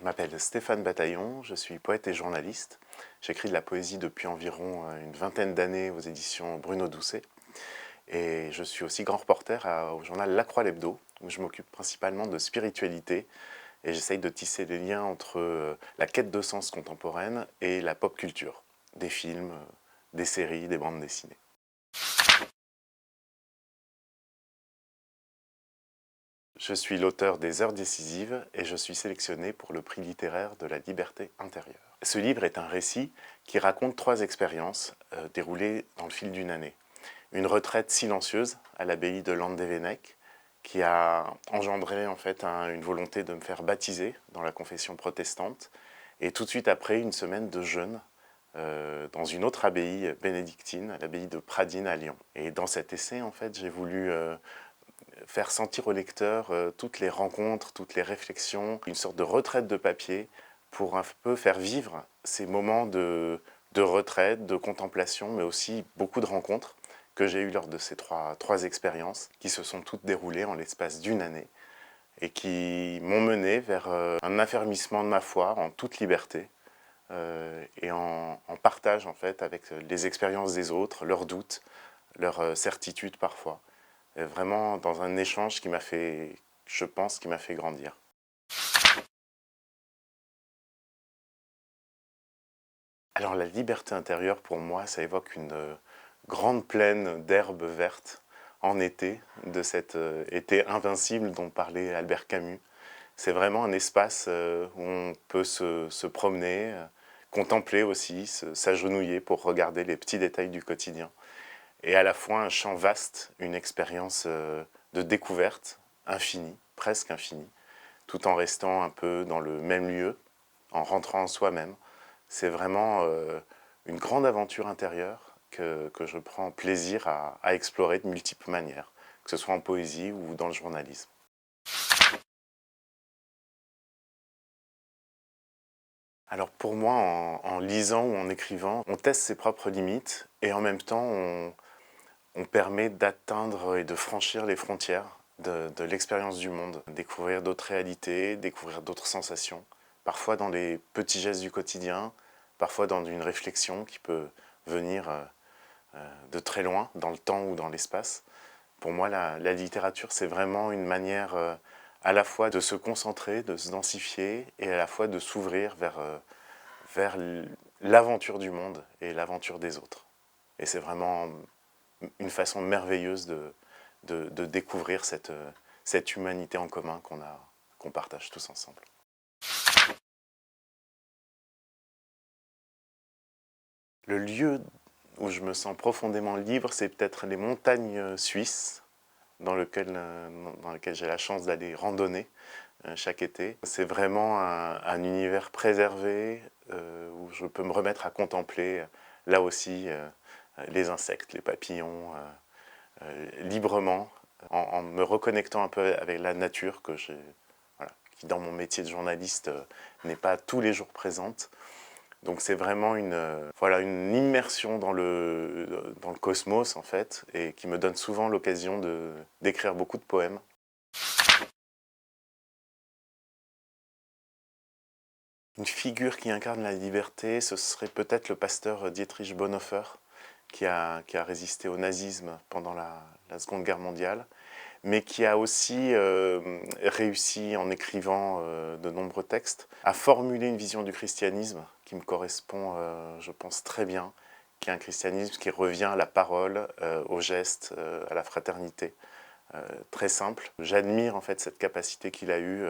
Je m'appelle Stéphane Bataillon, je suis poète et journaliste. J'écris de la poésie depuis environ une vingtaine d'années aux éditions Bruno Doucet. Et je suis aussi grand reporter au journal La Croix l'Hebdo, où je m'occupe principalement de spiritualité. Et j'essaye de tisser des liens entre la quête de sens contemporaine et la pop culture, des films, des séries, des bandes dessinées. Je suis l'auteur des Heures décisives et je suis sélectionné pour le prix littéraire de la liberté intérieure. Ce livre est un récit qui raconte 3 expériences déroulées dans le fil d'une année. Une retraite silencieuse à l'abbaye de Landévennec qui a engendré en fait une volonté de me faire baptiser dans la confession protestante et tout de suite après une semaine de jeûne dans une autre abbaye bénédictine, l'abbaye de Pradines à Lyon. Et dans cet essai en fait j'ai voulu faire sentir au lecteur toutes les rencontres, toutes les réflexions, une sorte de retraite de papier pour un peu faire vivre ces moments de retraite, de contemplation, mais aussi beaucoup de rencontres que j'ai eues lors de ces trois expériences qui se sont toutes déroulées en l'espace d'une année et qui m'ont mené vers un affermissement de ma foi en toute liberté et en partage en fait avec les expériences des autres, leurs doutes, leurs certitudes parfois. Vraiment dans un échange qui m'a fait, je pense, qui m'a fait grandir. Alors la liberté intérieure, pour moi, ça évoque une grande plaine d'herbes vertes en été, de cet été invincible dont parlait Albert Camus. C'est vraiment un espace où on peut se promener, contempler aussi, s'agenouiller pour regarder les petits détails du quotidien. Et à la fois un champ vaste, une expérience de découverte infinie, presque infinie, tout en restant un peu dans le même lieu, en rentrant en soi-même. C'est vraiment une grande aventure intérieure que je prends plaisir à explorer de multiples manières, que ce soit en poésie ou dans le journalisme. Alors pour moi, en lisant ou en écrivant, on teste ses propres limites et en même temps, on permet d'atteindre et de franchir les frontières de l'expérience du monde, découvrir d'autres réalités, découvrir d'autres sensations, parfois dans les petits gestes du quotidien, parfois dans une réflexion qui peut venir de très loin, dans le temps ou dans l'espace. Pour moi, la littérature, c'est vraiment une manière à la fois de se concentrer, de se densifier, et à la fois de s'ouvrir vers l'aventure du monde et l'aventure des autres. Et c'est vraiment une façon merveilleuse de découvrir cette humanité en commun qu'on partage tous ensemble. Le lieu où je me sens profondément libre, c'est peut-être les montagnes suisses dans lesquelles j'ai la chance d'aller randonner chaque été. C'est vraiment un univers préservé où je peux me remettre à contempler là aussi les insectes, les papillons, librement, en me reconnectant un peu avec la nature voilà, qui dans mon métier de journaliste n'est pas tous les jours présente. Donc c'est vraiment voilà, une immersion dans le cosmos en fait, et qui me donne souvent l'occasion d'écrire beaucoup de poèmes. Une figure qui incarne la liberté, ce serait peut-être le pasteur Dietrich Bonhoeffer, qui a résisté au nazisme pendant la Seconde Guerre mondiale, mais qui a aussi réussi, en écrivant de nombreux textes, à formuler une vision du christianisme qui me correspond, je pense, très bien, qui est un christianisme qui revient à la parole, au geste, à la fraternité. Très simple. J'admire en fait cette capacité qu'il a eue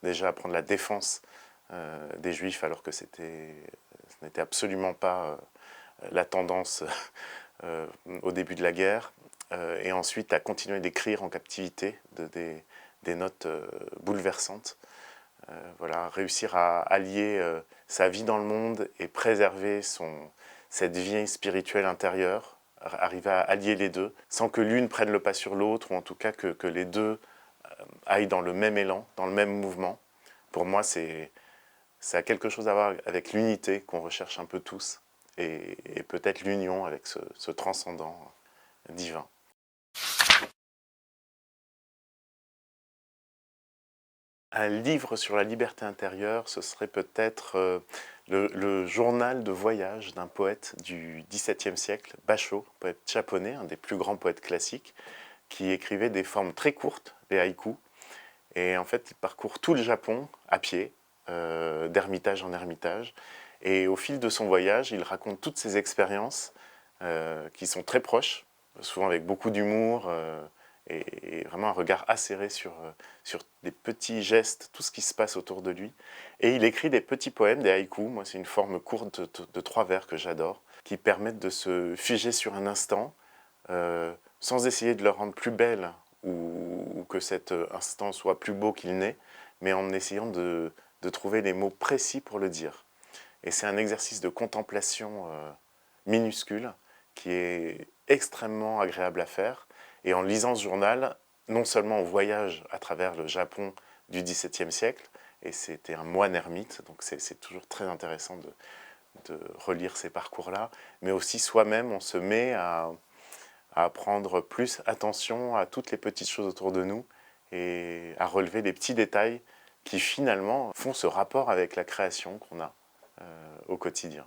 déjà à prendre la défense des Juifs alors que ce n'était absolument pas la tendance au début de la guerre, et ensuite à continuer d'écrire en captivité des notes bouleversantes. Voilà, réussir à allier sa vie dans le monde et préserver cette vie spirituelle intérieure, arriver à allier les deux, sans que l'une prenne le pas sur l'autre, ou en tout cas que les deux aillent dans le même élan, dans le même mouvement. Pour moi, ça a quelque chose à voir avec l'unité qu'on recherche un peu tous, et peut-être l'union avec ce transcendant divin. Un livre sur la liberté intérieure, ce serait peut-être le journal de voyage d'un poète du XVIIe siècle, Basho, poète japonais, un des plus grands poètes classiques, qui écrivait des formes très courtes, les haïkus. Et en fait, il parcourt tout le Japon à pied, d'ermitage en ermitage. Et au fil de son voyage, il raconte toutes ses expériences qui sont très proches, souvent avec beaucoup d'humour et vraiment un regard acéré sur des petits gestes, tout ce qui se passe autour de lui. Et il écrit des petits poèmes, des haïkus. Moi, c'est une forme courte de 3 vers que j'adore, qui permettent de se figer sur un instant, sans essayer de le rendre plus belle ou que cet instant soit plus beau qu'il n'est, mais en essayant de trouver les mots précis pour le dire. Et c'est un exercice de contemplation minuscule qui est extrêmement agréable à faire. Et en lisant ce journal, non seulement on voyage à travers le Japon du XVIIe siècle, et c'était un moine ermite, donc c'est toujours très intéressant de relire ces parcours-là, mais aussi soi-même, on se met à prendre plus attention à toutes les petites choses autour de nous et à relever les petits détails qui finalement font ce rapport avec la création qu'on a au quotidien.